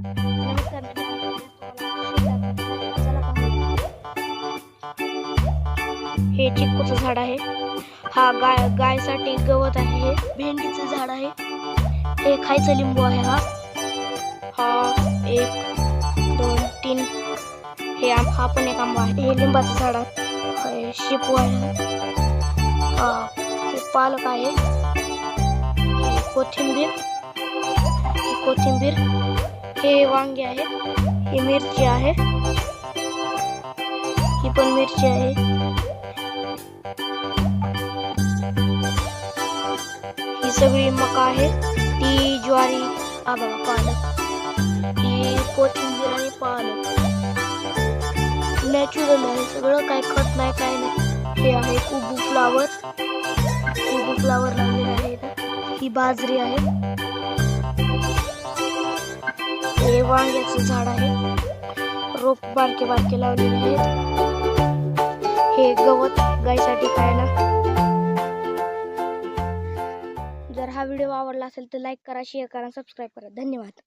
नमस्कार मित्रांनो, चला पाहूया. हे चिक्कूचं झाड आहे. हा गायसाठी गवत आहे. हे भेंडीचं झाड आहे. हे खायचं लिंबू आहे. हा 1 2 3 हा पण एक आंबा आहे. हे लिंबाचं झाड आहे. शेपू आहे. हे पालक आहे. कोथिंबीर हे वांगे आहेत. ही मिरची आहे. ही पण मिरची आहे. ही सगळी मका आहे. ती ज्वारी बघा पालक. ही कोथिंबीर आणि पालक नॅचरल आहे सगळं, काय खत नाही काय नाही. हे आहे कुबू फ्लावर लावलेलं आहे. ही बाजरी आहे. हे वांग्याचं झाड आहे. रोप बारके लावलेले आहेत. हे गवत गायसाठी खायला. जर हा व्हिडिओ आवडला असेल तर लाईक करा, शेअर करा, सबस्क्राईब करा. धन्यवाद.